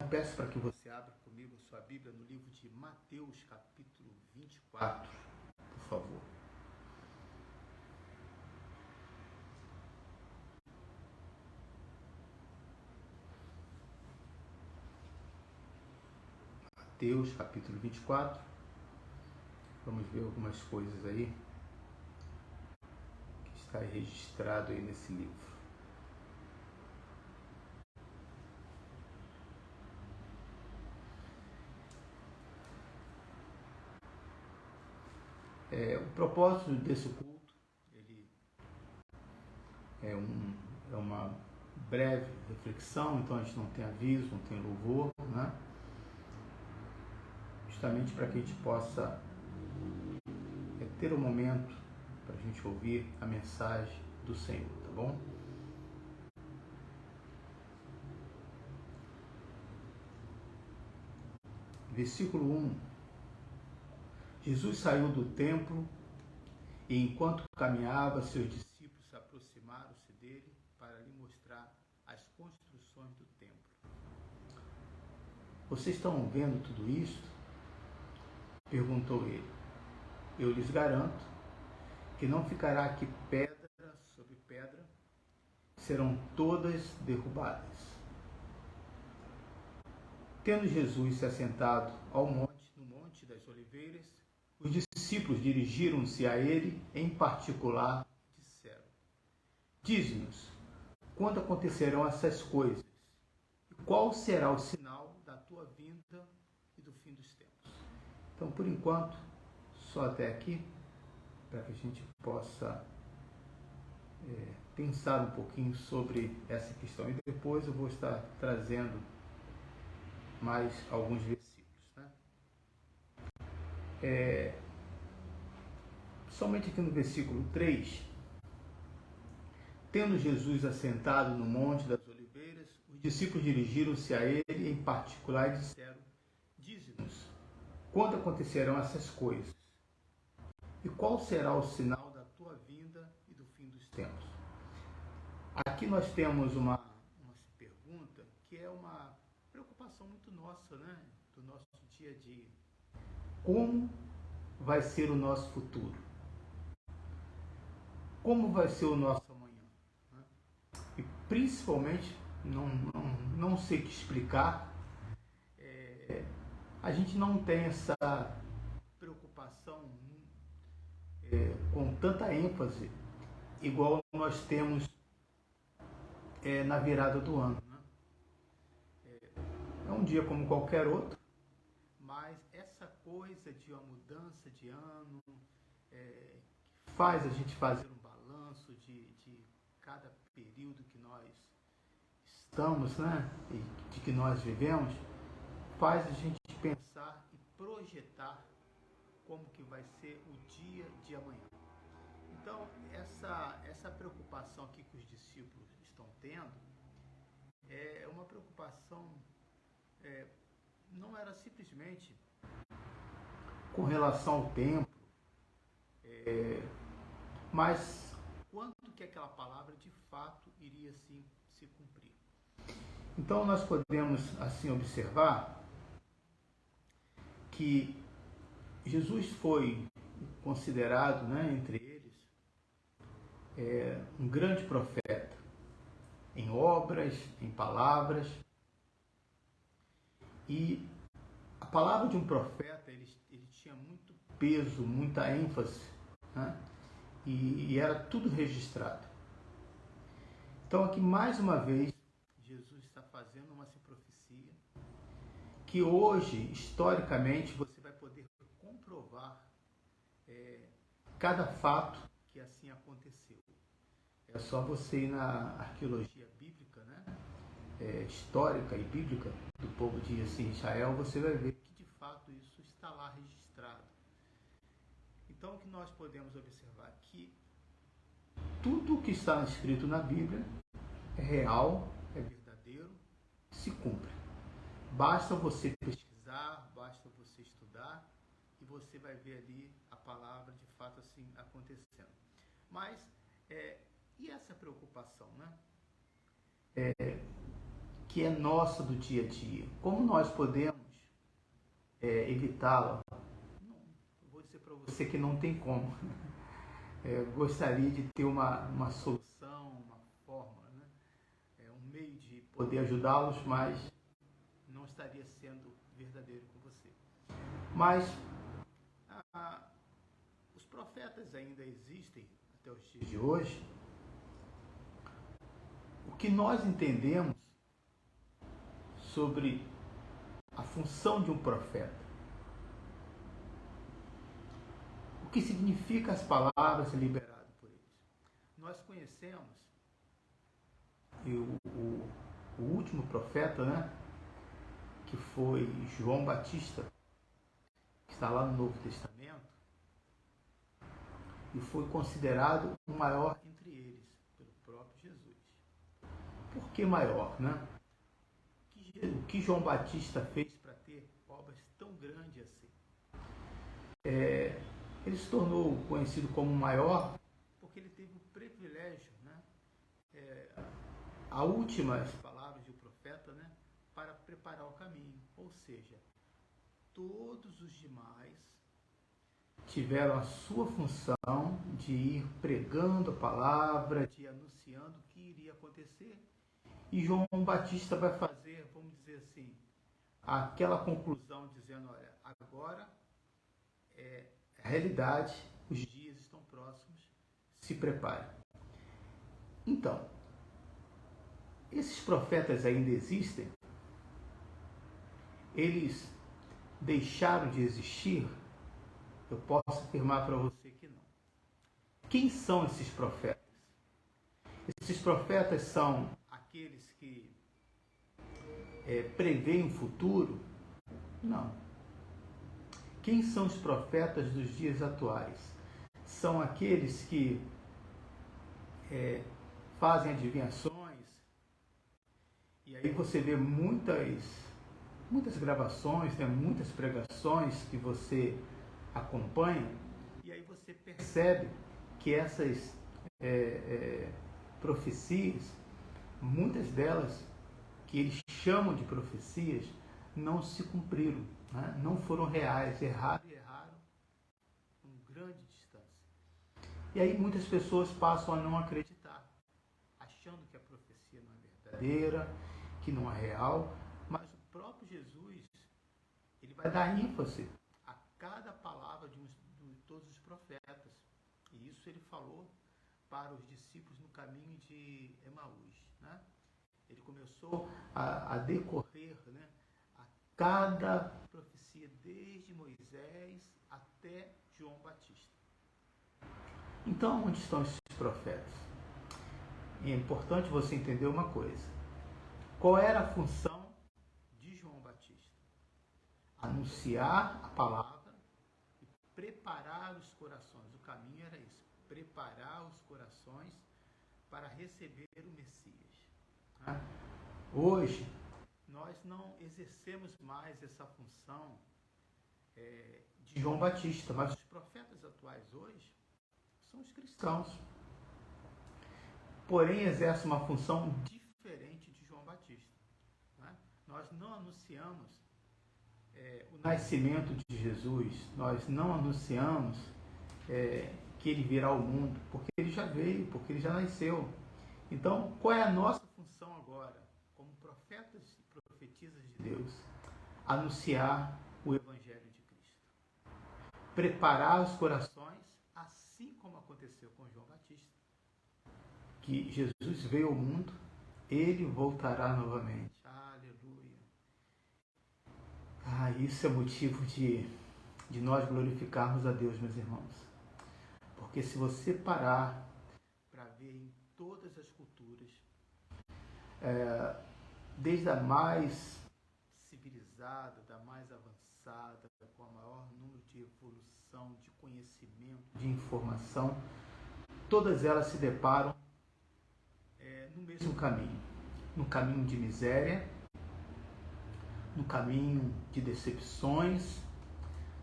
peço para que você abra comigo a sua Bíblia no livro de Mateus, capítulo 24, por favor. Mateus, capítulo 24. Vamos ver algumas coisas aí que está registrado aí nesse livro. O propósito desse culto, ele é uma breve reflexão, então a gente não tem aviso, não tem louvor, né? Justamente para que a gente possa ter um momento para a gente ouvir a mensagem do Senhor, tá bom? Versículo 1. Jesus saiu do templo e, enquanto caminhava, seus discípulos aproximaram-se dele para lhe mostrar as construções do templo. Vocês estão vendo tudo isso? Perguntou ele. Eu lhes garanto que não ficará aqui pedra sobre pedra, serão todas derrubadas. Tendo Jesus se assentado no Monte das Oliveiras, os discípulos dirigiram-se a ele em particular e disseram: Dize-nos, quando acontecerão essas coisas? E qual será o sinal da tua vinda e do fim dos tempos? Então, por enquanto, só até aqui, para que a gente possa pensar um pouquinho sobre essa questão. E depois eu vou estar trazendo mais alguns versículos, né? Somente aqui no versículo 3, tendo Jesus assentado no Monte das Oliveiras, os discípulos dirigiram-se a ele em particular e disseram: Dize-nos, quando acontecerão essas coisas? E qual será o sinal da tua vinda e do fim dos tempos? Aqui nós temos uma pergunta que é uma preocupação muito nossa, né? Do nosso dia a dia. Como vai ser o nosso futuro? Como vai ser o nosso amanhã? E principalmente, não sei o que explicar, a gente não tem essa preocupação com tanta ênfase, igual nós temos na virada do ano. Né? É um dia como qualquer outro, mas essa coisa de uma mudança de ano faz a gente fazer um balanço de cada período que nós estamos, né? E de que nós vivemos, faz a gente pensar e projetar como que vai ser o dia de amanhã. Então, essa preocupação aqui que os discípulos estão tendo é uma preocupação, não era simplesmente com relação ao tempo, mas quanto que aquela palavra de fato iria se cumprir. Então, nós podemos assim observar que Jesus foi considerado, né, entre eles, um grande profeta, em obras, em palavras. E a palavra de um profeta, ele tinha muito peso, muita ênfase, né? E era tudo registrado. Então aqui mais uma vez, Jesus está fazendo uma profecia que hoje, historicamente, você vai poder comprovar cada fato que assim aconteceu. É só você ir na arqueologia bíblica, né? Histórica e bíblica do povo de Israel, você vai ver que de fato isso está lá registrado. Então o que nós podemos observar aqui, tudo o que está escrito na Bíblia é real, é verdadeiro, se cumpre. Basta você pesquisar, basta você estudar e você vai ver ali a palavra de fato assim acontecendo. Mas, e essa preocupação, né? que é nossa do dia a dia. Como nós podemos evitá-la? Vou dizer para você que não tem como. Gostaria de ter uma solução, uma fórmula, né? Um meio de poder ajudá-los, mas não estaria sendo verdadeiro com você. Mas os profetas ainda existem até os dias de hoje. O que nós entendemos sobre a função de um profeta? O que significa as palavras liberadas por eles? Nós conhecemos o último profeta, né? Que foi João Batista, que está lá no Novo Testamento, e foi considerado o maior entre eles, pelo próprio Jesus. Por que maior, né? O que João Batista fez para ter obras tão grandes assim? Ele se tornou conhecido como maior porque ele teve o privilégio, né? As últimas palavras do profeta, né? Para preparar o caminho. Ou seja, todos os demais tiveram a sua função de ir pregando a palavra, de ir anunciando o que iria acontecer. E João Batista vai fazer, vamos dizer assim, aquela conclusão dizendo, olha, agora a realidade, os dias estão próximos, se prepare. Então, esses profetas ainda existem? Eles deixaram de existir? Eu posso afirmar para você que não. Quem são esses profetas? Esses profetas são aqueles que preveem o futuro? Não. Quem são os profetas dos dias atuais? São aqueles que fazem adivinhações, e aí você vê muitas gravações, né, muitas pregações que você acompanha, e aí você percebe que essas profecias, muitas delas que eles chamam de profecias, não se cumpriram, né? Não foram reais, erraram com grande distância. E aí muitas pessoas passam a não acreditar, achando que a profecia não é verdadeira, que não é real, mas o próprio Jesus, ele vai dar ênfase a cada palavra de todos os profetas. E isso ele falou para os discípulos no caminho de Emaús, né? Ele começou a decorrer, né, a cada profecia, desde Moisés até João Batista. Então, onde estão esses profetas? E é importante você entender uma coisa. Qual era a função de João Batista? Anunciar a palavra e preparar os corações. O caminho era isso, preparar os corações para receber o Messias. Hoje, nós não exercemos mais essa função de João Batista, mas os profetas atuais hoje são os cristãos. Porém, exercem uma função diferente de João Batista. Né? Nós não anunciamos o nascimento de Jesus, nós não anunciamos que ele virá ao mundo, porque ele já veio, porque ele já nasceu. Então, qual é a nossa função agora, como profetas e profetisas de Deus? Anunciar o Evangelho de Cristo. Preparar os corações, assim como aconteceu com João Batista. Que Jesus veio ao mundo, ele voltará novamente. Aleluia. Isso é motivo de nós glorificarmos a Deus, meus irmãos. Porque se você parar para ver em todas as culturas, desde a mais civilizada, da mais avançada, com o maior número de evolução, de conhecimento, de informação, todas elas se deparam no mesmo caminho, no caminho de miséria, no caminho de decepções,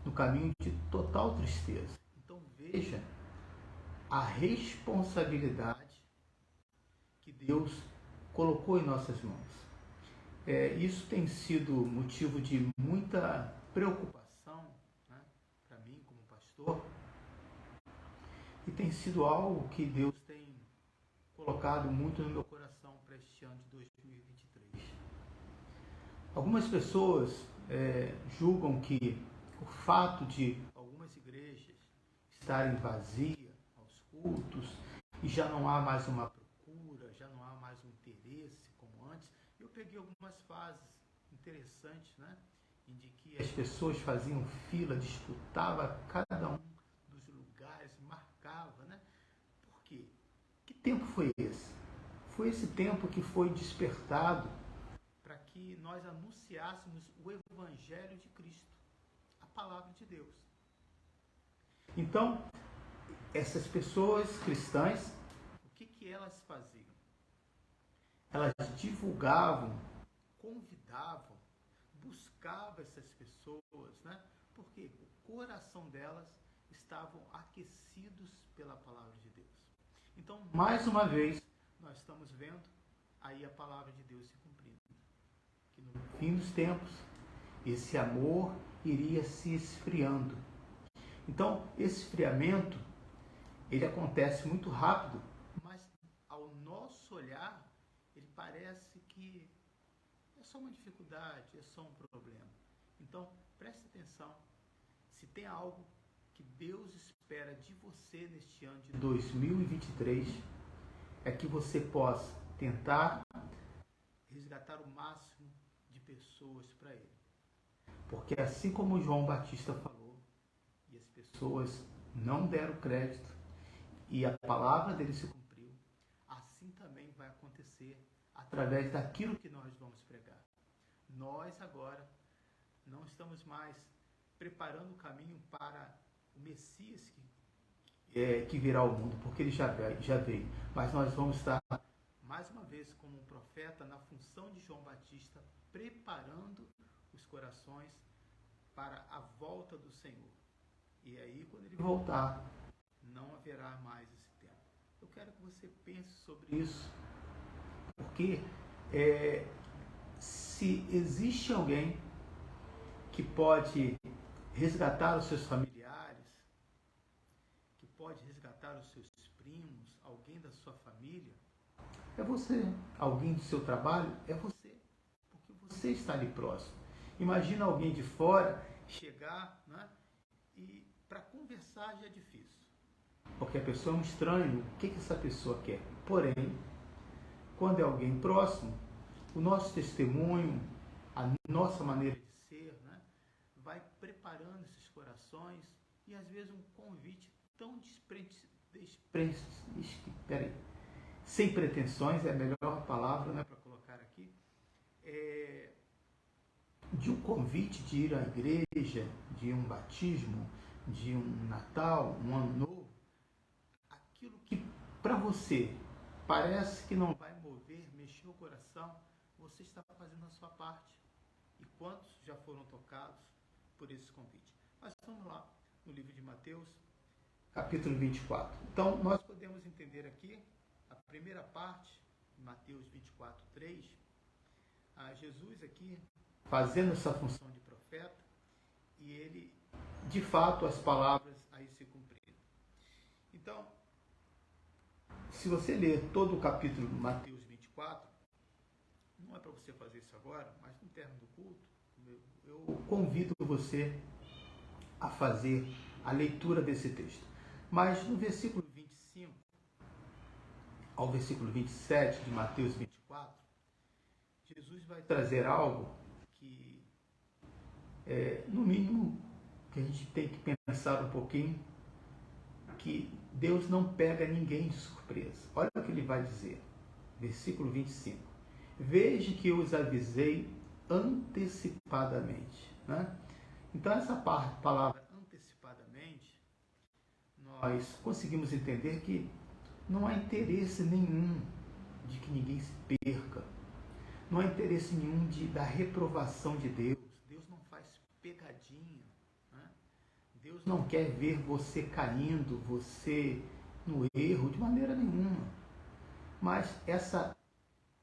no caminho de total tristeza. Então veja a responsabilidade que Deus colocou em nossas mãos. Isso tem sido motivo de muita preocupação, né, para mim como pastor, e tem sido algo que Deus tem colocado muito no meu coração para este ano de 2023. Algumas pessoas julgam que o fato de algumas igrejas estarem vazias aos cultos e já não há mais uma procura, já não há mais um interesse como antes. Eu peguei algumas fases interessantes, né, em que as pessoas faziam fila, disputava cada um dos lugares, marcava, né? Por quê? Que tempo foi esse? Foi esse tempo que foi despertado para que nós anunciássemos o Evangelho de Cristo, a palavra de Deus. Então, essas pessoas cristãs, o que elas faziam? Elas divulgavam, convidavam, buscavam essas pessoas, né? Porque o coração delas estavam aquecidos pela palavra de Deus. Então, mais uma vez, nós estamos vendo aí a palavra de Deus se cumprindo. Que no fim dos tempos, esse amor iria se esfriando. Então, esse esfriamento, ele acontece muito rápido, mas ao nosso olhar, ele parece que é só uma dificuldade, é só um problema. Então, preste atenção, se tem algo que Deus espera de você neste ano de 2023, é que você possa tentar resgatar o máximo de pessoas para Ele. Porque assim como João Batista falou, e as pessoas não deram crédito, e a palavra dele se cumpriu, assim também vai acontecer através daquilo que nós vamos pregar. Nós agora não estamos mais preparando o caminho para o Messias que virá ao mundo, porque ele já veio. Mas nós vamos estar, mais uma vez, como um profeta, na função de João Batista, preparando os corações para a volta do Senhor. E aí, quando ele voltar, não haverá mais esse tempo. Eu quero que você pense sobre isso, porque se existe alguém que pode resgatar os seus familiares, que pode resgatar os seus primos, alguém da sua família, é você. Alguém do seu trabalho, é você. Porque você está ali próximo. Imagina alguém de fora chegar, né, e para conversar já é difícil. Porque a pessoa é um estranho, o que essa pessoa quer? Porém, quando é alguém próximo, o nosso testemunho, a nossa maneira de ser, né, vai preparando esses corações e às vezes um convite tão sem pretensões, é a melhor palavra, né, para colocar aqui, de um convite de ir à igreja, de um batismo, de um Natal, um Ano Novo, aquilo que para você parece que não vai mover, mexer o coração, você está fazendo a sua parte. E quantos já foram tocados por esse convite? Mas vamos lá, no livro de Mateus, capítulo 24. Então, nós podemos entender aqui, a primeira parte, Mateus 24, 3, Jesus aqui fazendo essa função de profeta, e ele, de fato, as palavras aí se cumpriram. Então, se você ler todo o capítulo de Mateus 24, não é para você fazer isso agora, mas no término do culto, eu convido você a fazer a leitura desse texto. Mas no versículo 25 ao versículo 27 de Mateus 24, Jesus vai trazer algo que, no mínimo, que a gente tem que pensar um pouquinho, que Deus não pega ninguém de surpresa. Olha o que ele vai dizer, versículo 25. Veja que eu os avisei antecipadamente. Né? Então, essa palavra antecipadamente, nós conseguimos entender que não há interesse nenhum de que ninguém se perca. Não há interesse nenhum da reprovação de Deus. Deus não faz pegadinha. Né? Deus não quer ver você caindo, você no erro, de maneira nenhuma. Mas essa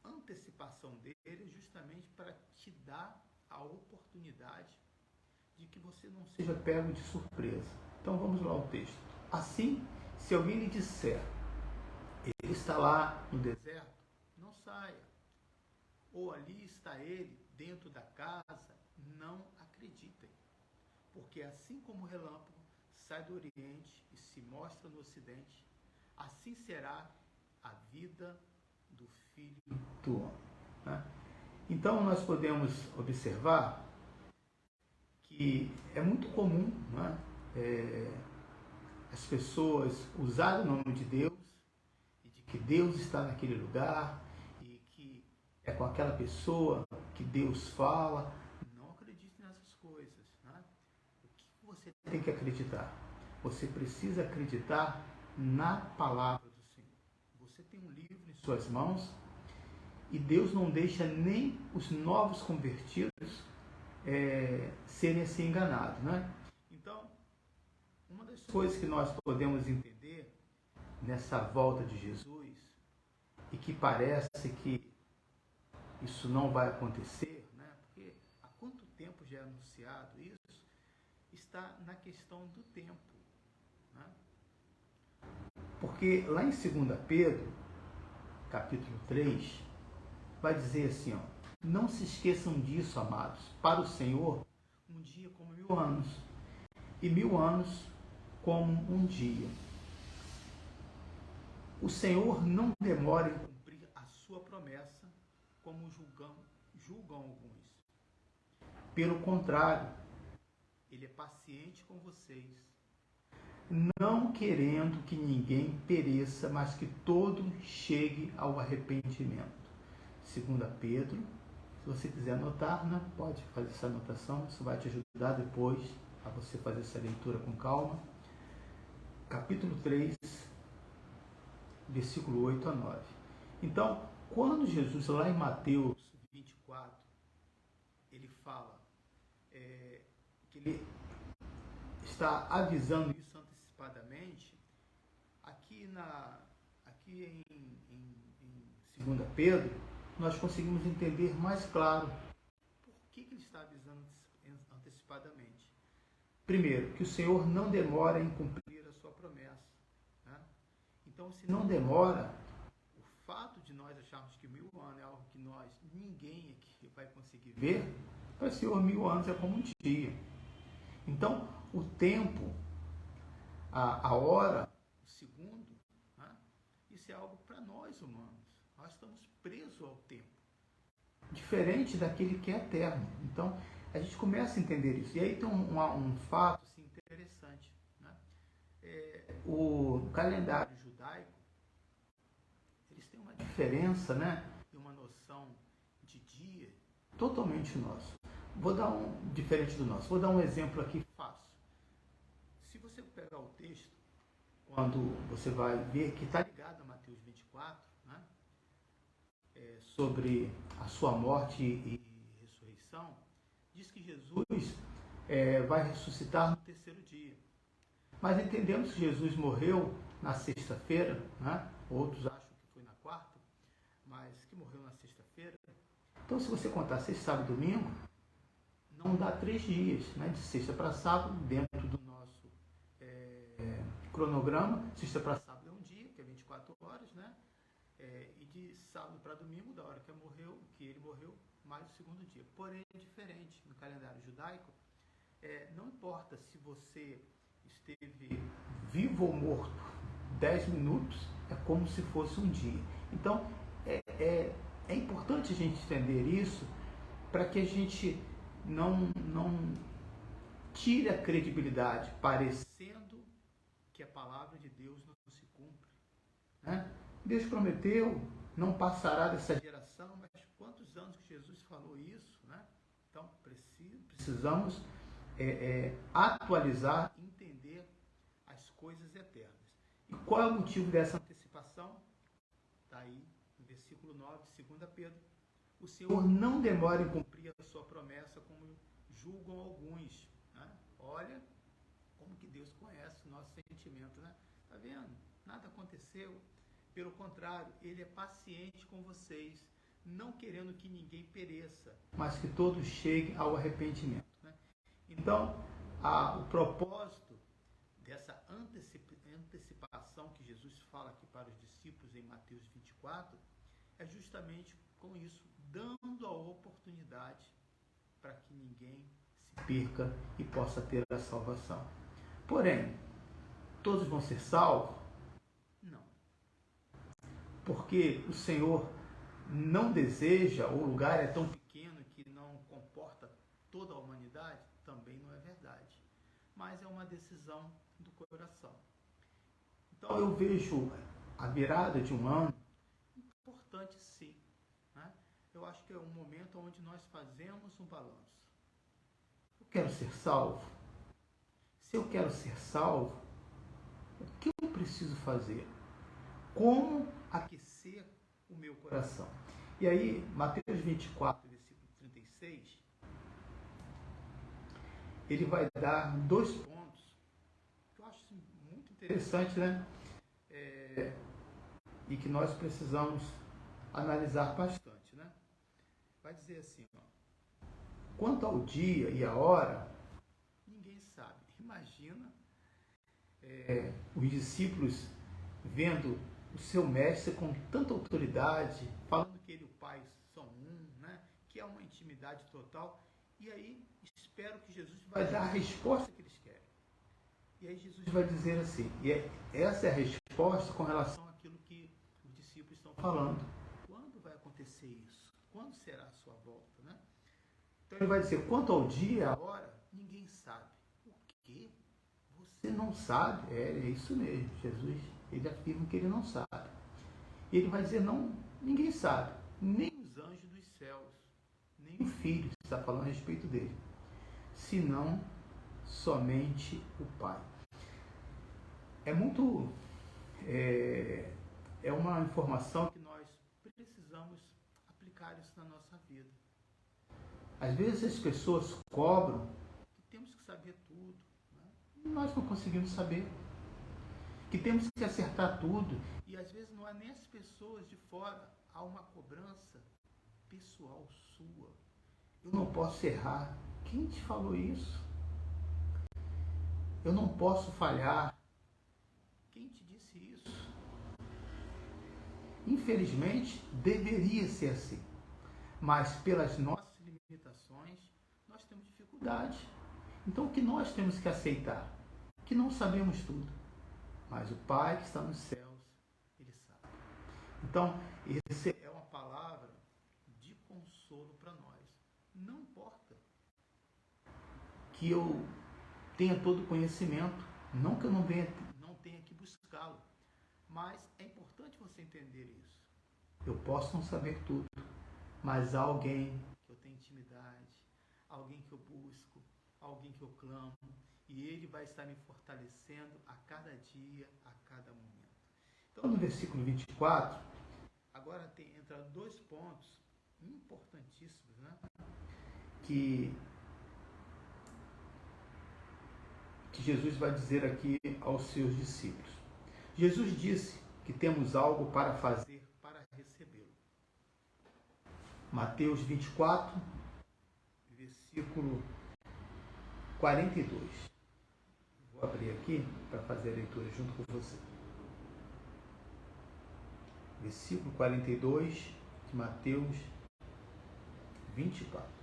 antecipação participação dele é justamente para te dar a oportunidade de que você não seja pego de surpresa. Então vamos lá ao texto. Assim, se alguém lhe disser, ele está lá no deserto, não saia. Ou ali está ele dentro da casa, não acreditem. Porque assim como o relâmpago sai do Oriente e se mostra no Ocidente, assim será a vida do Filho do Homem. Né? Então nós podemos observar que é muito comum, né, as pessoas usarem o nome de Deus e de que Deus está naquele lugar e que é com aquela pessoa que Deus fala. Não acredite nessas coisas. Né? O que você tem que acreditar? Você precisa acreditar na palavra do Senhor. Você tem um livro em suas mãos e Deus não deixa nem os novos convertidos serem assim enganados. Né? Então, uma das coisas que nós podemos entender nessa volta de Jesus e que parece que isso não vai acontecer, né? Porque há quanto tempo já é anunciado isso, está na questão do tempo. Né? Porque lá em 2 Pedro, capítulo 3, vai dizer assim, ó, não se esqueçam disso, amados, para o Senhor, um dia como 1000 anos, e 1000 anos como um dia. O Senhor não demora em cumprir a sua promessa, como julgam alguns. Pelo contrário, Ele é paciente com vocês, não querendo que ninguém pereça, mas que todo chegue ao arrependimento. 2 Pedro, se você quiser anotar, né, pode fazer essa anotação, isso vai te ajudar depois a você fazer essa leitura com calma. Capítulo 3, versículo 8 a 9. Então, quando Jesus, lá em Mateus 24, ele fala que ele está avisando isso antecipadamente, aqui em 2 Pedro, nós conseguimos entender mais claro por que ele está avisando antecipadamente. Primeiro, que o Senhor não demora em cumprir a sua promessa. Né? Então, se não demora, o fato de nós acharmos que 1000 anos é algo que ninguém aqui vai conseguir ver, para o Senhor 1000 anos é como um dia. Então, o tempo, a hora, o segundo, né? Isso é algo para nós humanos. Nós estamos presos ao tempo, diferente daquele que é eterno. Então, a gente começa a entender isso. E aí tem um fato assim, interessante. Né? O calendário judaico, eles têm uma diferença, né? E uma noção de dia totalmente nosso. Diferente do nosso. Vou dar um exemplo aqui fácil. Se você pegar o texto, quando você vai ver que está ligado a Mateus 24, né? Sobre a sua morte e ressurreição, diz que Jesus vai ressuscitar no terceiro dia. Mas entendemos que Jesus morreu na sexta-feira, né? Outros acham que foi na quarta, mas que morreu na sexta-feira. Então, se você contar sexta, sábado e domingo, não dá 3 dias, né? De sexta para sábado, dentro do nosso cronograma. Sexta para sábado é um dia, que é 24 horas, né? E de sábado para domingo, da hora que ele morreu, mais o segundo dia. Porém, é diferente no calendário judaico. Não importa se você esteve vivo ou morto 10 minutos, é como se fosse um dia. Então, é importante a gente entender isso para que a gente não tire a credibilidade, parecendo que a palavra de Deus não se cumpre. Né? Deus prometeu, não passará dessa geração, mas quantos anos que Jesus falou isso? Né? Então, precisamos atualizar e entender as coisas eternas. E qual é o motivo dessa antecipação? Está aí no versículo 9, 2 Pedro. O Senhor não demora em cumprir a sua promessa, como julgam alguns. Né? Olha como que Deus conhece o nosso sentimento. Né? Tá vendo? Nada aconteceu. Pelo contrário, Ele é paciente com vocês, não querendo que ninguém pereça, mas que todos cheguem ao arrependimento, né? Então, o propósito dessa antecipação que Jesus fala aqui para os discípulos em Mateus 24 é justamente com isso, dando a oportunidade para que ninguém se perca e possa ter a salvação. Porém, todos vão ser salvos? Não. Porque o Senhor não deseja, ou o lugar é tão pequeno que não comporta toda a humanidade? Também não é verdade. Mas é uma decisão do coração. Então eu vejo a virada de um ano importante, sim, né? Eu acho que é um momento onde nós fazemos um balanço. Eu quero ser salvo? Se eu quero ser salvo, o que eu preciso fazer? Como aquecer o meu coração? E aí, Mateus 24, versículo 36, ele vai dar 2 pontos que eu acho muito interessante, né? E que nós precisamos analisar bastante, né? Vai dizer assim, ó, quanto ao dia e a hora, ninguém sabe. Imagina os discípulos vendo o seu mestre com tanta autoridade, falando que ele e o Pai são um, né? Que é uma intimidade total. E aí, espero que Jesus vai dar a resposta que eles querem. E aí Jesus vai dizer assim, e essa é a resposta com relação àquilo que os discípulos estão falando. Quando vai acontecer isso? Quando será a sua volta, né? Então ele vai dizer, quanto ao dia, a hora, ninguém sabe. O quê? Você não sabe? É isso mesmo. Jesus, ele afirma que ele não sabe. E ele vai dizer, não, ninguém sabe. Nem os anjos dos céus, nem o Filho, está falando a respeito dele. Senão somente o Pai. É uma informação que nós precisamos aplicar isso na nossa vida. Às vezes as pessoas cobram que temos que saber tudo, né? E nós não conseguimos saber. Que temos que acertar tudo. E às vezes não é nem as pessoas de fora, há uma cobrança pessoal sua. Eu não posso errar. Quem te falou isso? Eu não posso falhar. Quem te disse isso? Infelizmente, deveria ser assim. Mas pelas nossas limitações, nós temos dificuldade. Então o que nós temos que aceitar? Que não sabemos tudo. Mas o Pai que está nos céus, Ele sabe. Então, essa é uma palavra de consolo para nós. Não importa que eu tenha todo o conhecimento, não que eu não tenha que buscá-lo, mas é importante você entender isso. Eu posso não saber tudo, mas há alguém que eu tenho intimidade, alguém que eu busco, alguém que eu clamo, e ele vai estar me fortalecendo a cada dia, a cada momento. Então, no versículo 24, agora entra 2 pontos importantíssimos, né? Que Jesus vai dizer aqui aos seus discípulos. Jesus disse que temos algo para fazer para recebê-lo. Mateus 24, versículo 42. Vou abrir aqui para fazer a leitura junto com você. Versículo 42 de Mateus 24.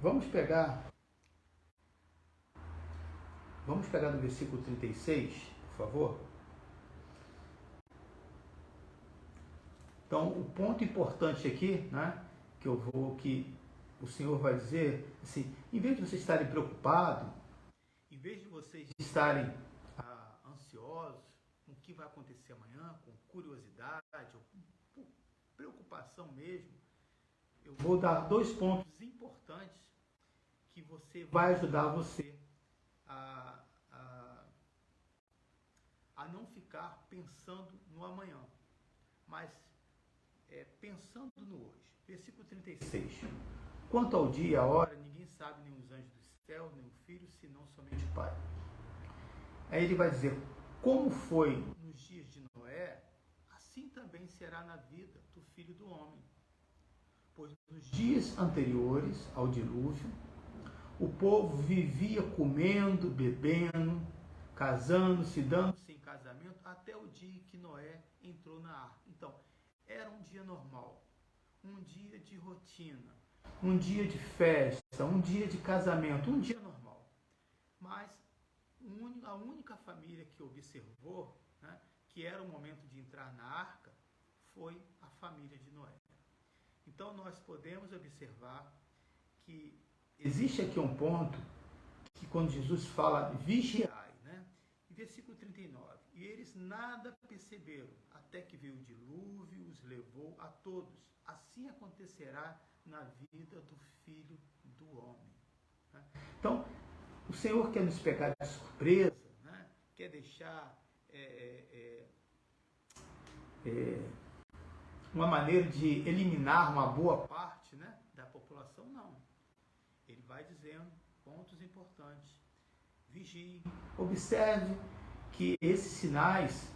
Vamos pegar do versículo 36, por favor. Então, o ponto importante aqui, né, que o Senhor vai dizer, assim, em vez de vocês estarem preocupados, em vez de vocês estarem ansiosos com o que vai acontecer amanhã, com curiosidade, ou com preocupação mesmo, eu vou dar 2 pontos importantes que vai ajudar você a não ficar pensando no amanhã, mas pensando no hoje. Versículo 36. Quanto ao dia e a hora, ninguém sabe nem os anjos do céu, nem o Filho, senão somente o Pai. Aí ele vai dizer, como foi nos dias de Noé, assim também será na vida do Filho do Homem. Pois nos dias anteriores ao dilúvio, o povo vivia comendo, bebendo, casando-se, dando-se em casamento, até o dia que Noé entrou na arca. Então, era um dia normal, um dia de rotina, um dia de festa, um dia de casamento, um dia normal. Mas a única família que observou, né, que era o momento de entrar na arca, foi a família de Noé. Então nós podemos observar que existe aqui um ponto que quando Jesus fala vigiai, né? Em versículo 39, e eles nada perceberam, até que veio o dilúvio e os levou a todos. Assim acontecerá na vida do Filho do Homem. Né? Então, o Senhor quer nos pegar de surpresa, né? Quer deixar uma maneira de eliminar uma boa parte, né, da população, não. Ele vai dizendo pontos importantes. Vigie, observe que esses sinais,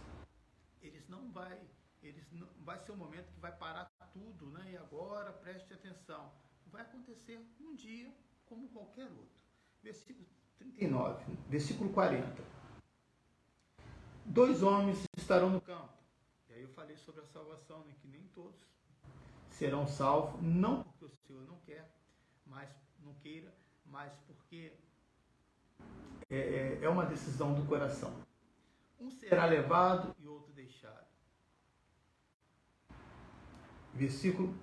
não vai ser um momento que vai parar tudo, né? E agora preste atenção. Vai acontecer um dia como qualquer outro. Versículo 39, versículo 40. 2 homens estarão no campo. E aí eu falei sobre a salvação, né? Que nem todos serão salvos, não porque o Senhor não quer, mas não queira, mas porque é uma decisão do coração. Um será levado e outro deixado. Versículo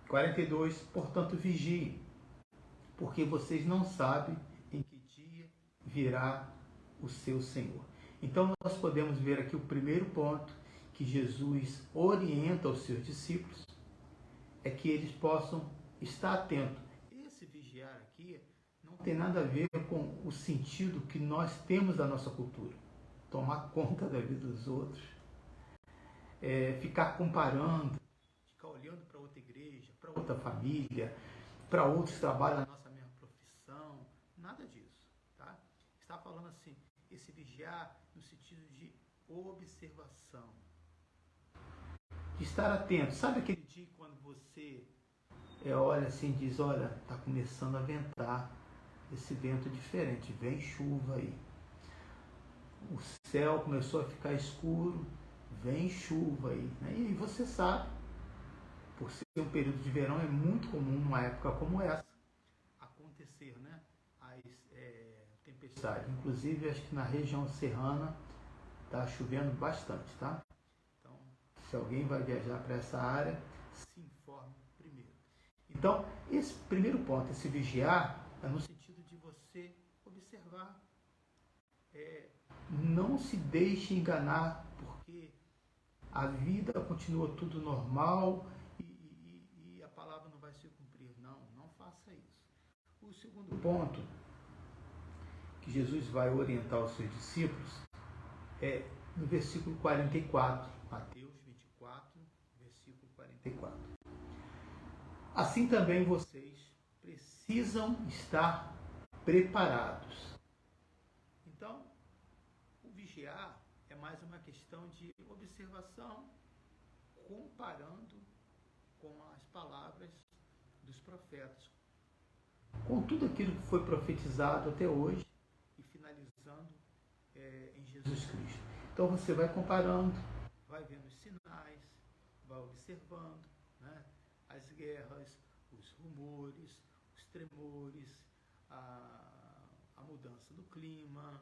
42, portanto vigiem, porque vocês não sabem em que dia virá o seu Senhor. Então nós podemos ver aqui o primeiro ponto que Jesus orienta aos seus discípulos, é que eles possam estar atentos. Esse vigiar aqui não tem nada a ver com o sentido que nós temos da nossa cultura. Tomar conta da vida dos outros, ficar comparando, ficar olhando para outra igreja, para outra família, para outros trabalhos na nossa mesma profissão, nada disso, tá? Está falando assim, esse vigiar no sentido de observação, de estar atento. Sabe aquele dia quando você olha assim e diz, olha, está começando a ventar, esse vento diferente, vem chuva aí. O céu começou a ficar escuro, vem chuva aí. Né? E você sabe, por ser um período de verão, é muito comum numa época como essa acontecer, né? As tempestades. Inclusive, acho que na região serrana está chovendo bastante, tá? Então, se alguém vai viajar para essa área, se informe primeiro. Então, esse primeiro ponto, esse vigiar, é no sentido de você observar. Não se deixe enganar, porque a vida continua tudo normal e a palavra não vai se cumprir. Não faça isso. O segundo ponto que Jesus vai orientar os seus discípulos é no versículo 44, Mateus 24, versículo 44. Assim também vocês precisam estar preparados. Então, o vigiar é mais uma questão de observação, comparando com as palavras dos profetas, com tudo aquilo que foi profetizado até hoje e finalizando em Jesus Cristo. Então você vai comparando, vai vendo os sinais, vai observando, né, as guerras, os rumores, os tremores, a mudança do clima.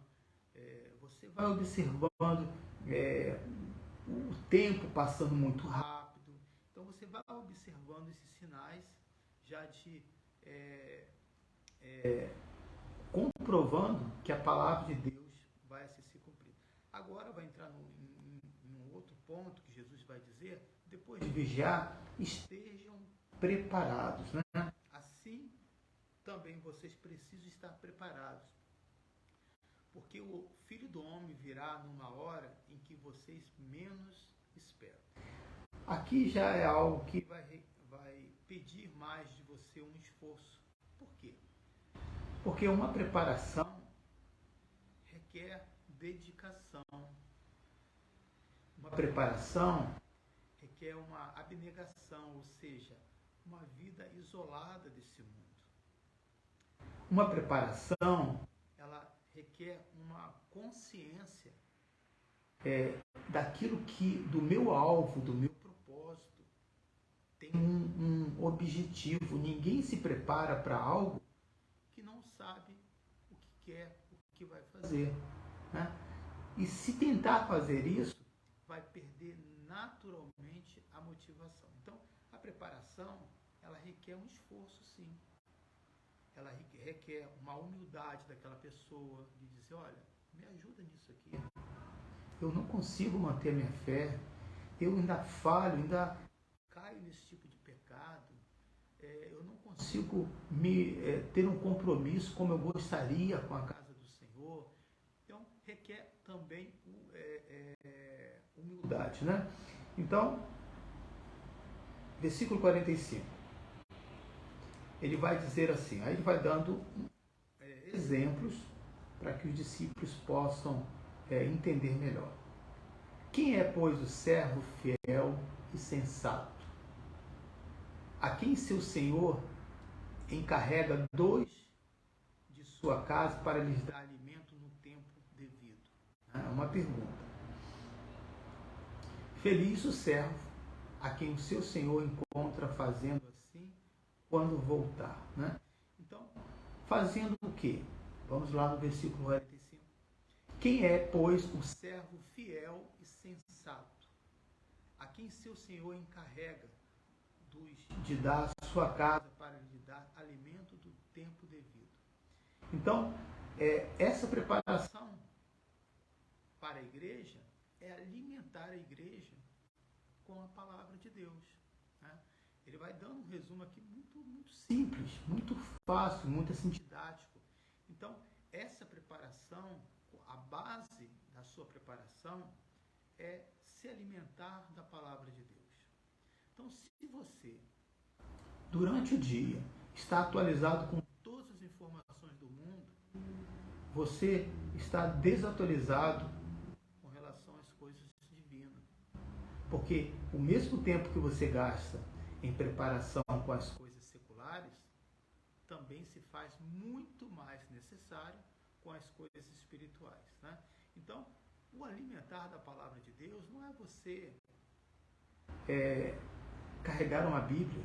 Você vai observando o tempo passando muito rápido. Então você vai observando esses sinais já de comprovando que a palavra de Deus vai se cumprir. Agora vai entrar num outro ponto que Jesus vai dizer, depois de vigiar, estejam preparados, né? Assim também vocês precisam estar preparados, porque o Filho do Homem virá numa hora em que vocês menos esperam. Aqui já é algo que vai pedir mais de você um esforço. Por quê? Porque uma preparação requer dedicação. Uma preparação requer uma abnegação, ou seja, uma vida isolada desse mundo. Uma preparação, ela requer uma consciência daquilo que, do meu alvo, do meu propósito, tem um objetivo. Ninguém se prepara para algo que não sabe o que quer, o que vai fazer, né? E se tentar fazer isso, vai perder naturalmente a motivação. Então, a preparação, ela requer um esforço, sim. Ela requer uma humildade daquela pessoa, de dizer, olha, me ajuda nisso aqui. Eu não consigo manter a minha fé, eu ainda falho, ainda caio nesse tipo de pecado, eu não consigo ter um compromisso como eu gostaria com a casa do Senhor. Então, requer também humildade, né? Então, versículo 45, ele vai dizer assim, aí ele vai dando exemplos para que os discípulos possam entender melhor. Quem é, pois, o servo fiel e sensato, a quem seu senhor encarrega 2 de sua casa para lhes dar alimento no tempo devido? É uma pergunta. Feliz o servo a quem o seu senhor encontra fazendo assim quando voltar, né? Então, fazendo o quê? Vamos lá no versículo 45. Quem é, pois, o servo fiel e sensato, a quem seu senhor encarrega de dar a sua casa para lhe dar alimento do tempo devido? Então, essa preparação para a igreja é alimentar a igreja com a palavra de Deus, né? Ele vai dando um resumo aqui muito, muito simples, muito fácil, muito assim didático. Então, essa preparação, a base da sua preparação é se alimentar da palavra de Deus. Então, se você, durante o dia, está atualizado com todas as informações do mundo, você está desatualizado com relação às coisas divinas. Porque o mesmo tempo que você gasta em preparação com as coisas seculares, também se faz muito mais necessário com as coisas espirituais, né? Então, o alimentar da palavra de Deus não é você carregar uma Bíblia,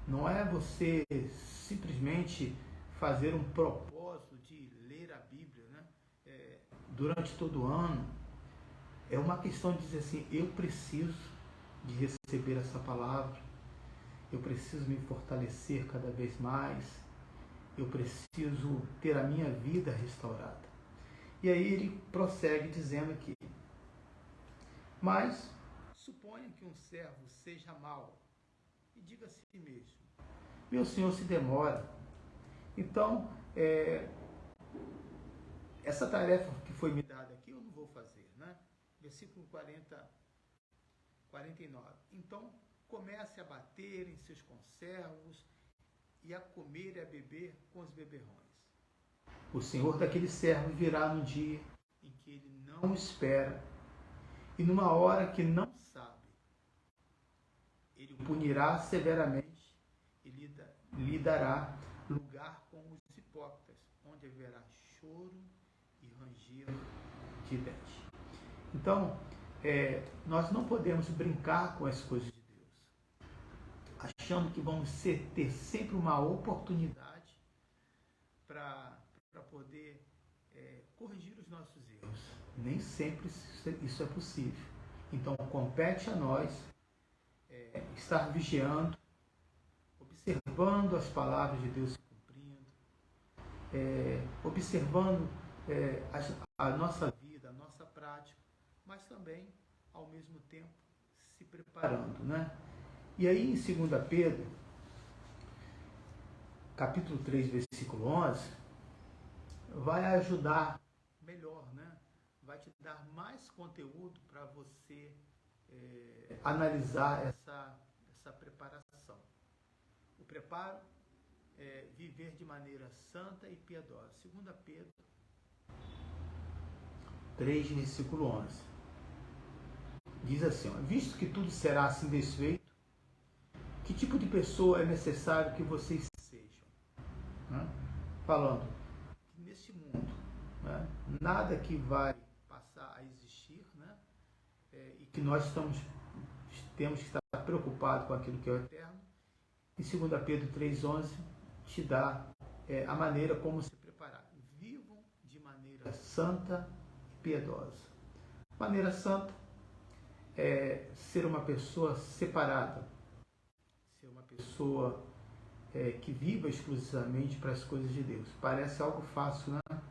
não é você simplesmente fazer um propósito de ler a Bíblia, né? Durante todo o ano. É uma questão de dizer assim, eu preciso de receber essa palavra, eu preciso me fortalecer cada vez mais, eu preciso ter a minha vida restaurada. E aí ele prossegue dizendo aqui, mas suponha que um servo seja mau e diga a si mesmo, meu senhor se demora. Então, essa tarefa que foi me dada aqui eu não vou fazer, né? Versículo 49. Então, comece a bater em seus conservos e a comer e a beber com os beberrões. O senhor daquele servo virá no dia em que ele não espera e numa hora que não sabe. Ele o punirá severamente e lhe dará lugar com os hipócritas, onde haverá choro e ranger de dentes. Então, nós não podemos brincar com as coisas de Deus, achando que vamos ter sempre uma oportunidade para poder corrigir os nossos erros. Nem sempre isso é possível. Então, compete a nós estar vigiando, observando as palavras de Deus se cumprindo, observando a nossa vida, a nossa prática, mas também, ao mesmo tempo, se preparando, né? E aí, em 2 Pedro, capítulo 3, versículo 11, vai ajudar melhor, né? Vai te dar mais conteúdo para você analisar essa preparação. O preparo viver de maneira santa e piedosa. 2 Pedro 3, versículo 11. Diz assim, ó, visto que tudo será assim desfeito, que tipo de pessoa é necessário que vocês sejam? Né? Falando que neste mundo, né, nada que vai passar a existir, né, e que nós temos que estar preocupados com aquilo que é o eterno. E 2 Pedro 3,11 te dá a maneira como se preparar. Vivam de maneira santa e piedosa. Maneira santa é ser uma pessoa separada, ser uma pessoa que viva exclusivamente para as coisas de Deus. Parece algo fácil, né?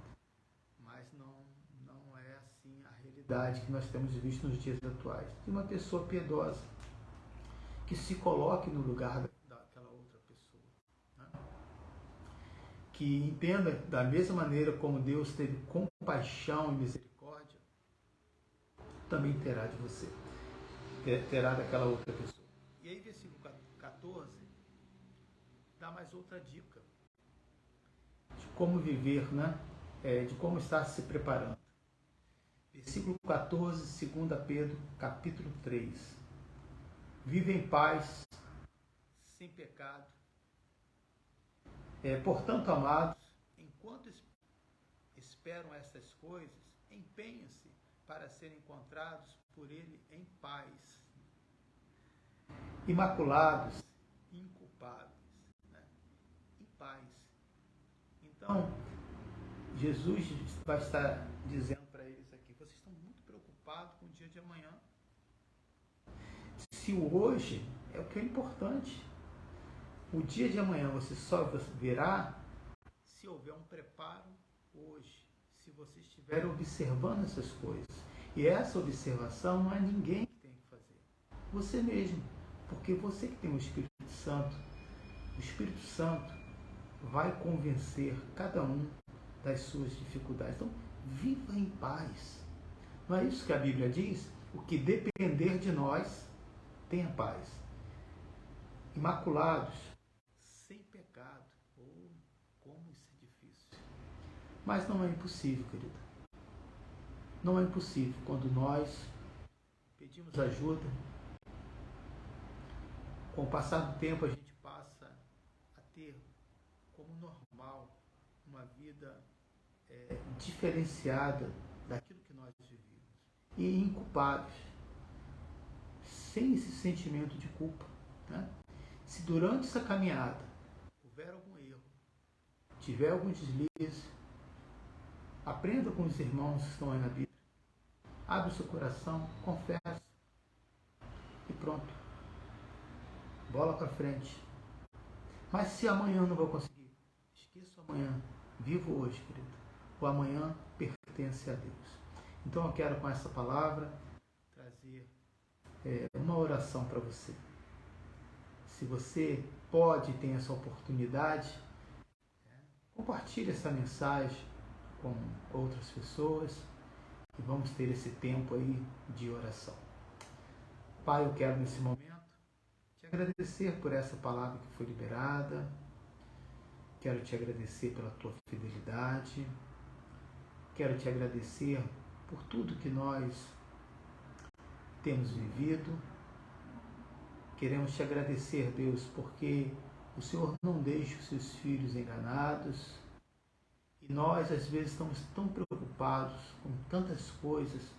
Mas não é assim a realidade que nós temos visto nos dias atuais. De uma pessoa piedosa, que se coloque no lugar daquela outra pessoa, né? Que entenda da mesma maneira como Deus teve compaixão e misericórdia, também terá de você, terá daquela outra pessoa. E aí, versículo 14, dá mais outra dica de como viver, né? De como estar se preparando. Versículo 14, 2 Pedro, capítulo 3. Vive em paz, sem pecado. Portanto, amados, enquanto esperam essas coisas, empenhem-se para serem encontrados por Ele em paz, imaculados, inculpáveis, né? Em paz. Então, Jesus vai estar dizendo para eles aqui, vocês estão muito preocupados com o dia de amanhã. Se o hoje é o que é importante, o dia de amanhã você só verá se houver um preparo hoje, se você estiver observando essas coisas. E essa observação não é ninguém que tem que fazer, você mesmo, porque você que tem o Espírito Santo vai convencer cada um das suas dificuldades. Então, viva em paz. Não é isso que a Bíblia diz? O que depender de nós, tenha paz. Imaculados, sem pecado. Como isso é difícil. Mas não é impossível, querida. Não é impossível quando nós pedimos ajuda. Com o passar do tempo, a gente passa a ter como normal uma vida diferenciada daquilo que nós vivemos. E inculpados, sem esse sentimento de culpa, né? Se durante essa caminhada houver algum erro, tiver algum deslize, aprenda com os irmãos que estão aí na Bíblia. Abre o seu coração, confessa e pronto. Bola para frente. Mas se amanhã não vou conseguir, esqueça o amanhã. Vivo hoje, querido. O amanhã pertence a Deus. Então eu quero com essa palavra trazer uma oração para você. Se você pode e tem essa oportunidade, compartilhe essa mensagem com outras pessoas e vamos ter esse tempo aí de oração. Pai, eu quero nesse momento te agradecer por essa palavra que foi liberada. Quero te agradecer pela tua fidelidade. Quero te agradecer por tudo que nós temos vivido. Queremos te agradecer, Deus, porque o Senhor não deixa os seus filhos enganados. E nós, às vezes, estamos tão preocupados com tantas coisas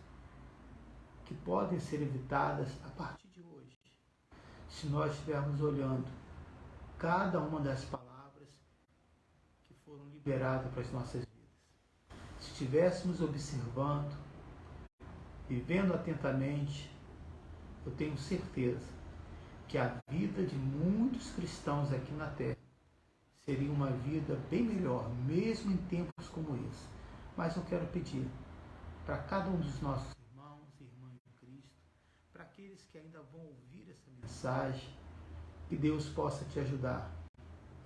que podem ser evitadas a partir de hoje, se nós estivermos olhando cada uma das palavras que foram liberadas para as nossas vidas. Se estivéssemos observando, vivendo atentamente, eu tenho certeza que a vida de muitos cristãos aqui na Terra seria uma vida bem melhor, mesmo em tempos como esse. Mas eu quero pedir para cada um dos nossos irmãos e irmãs em Cristo, para aqueles que ainda vão ouvir essa mensagem, que Deus possa te ajudar.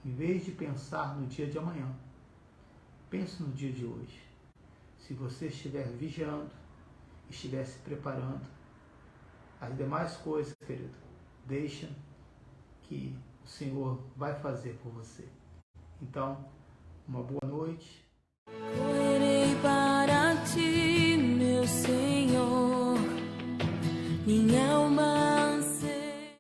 Em vez de pensar no dia de amanhã, pense no dia de hoje. Se você estiver vigiando, estiver se preparando, as demais coisas, querido, deixa que o Senhor vai fazer por você. Então, uma boa noite.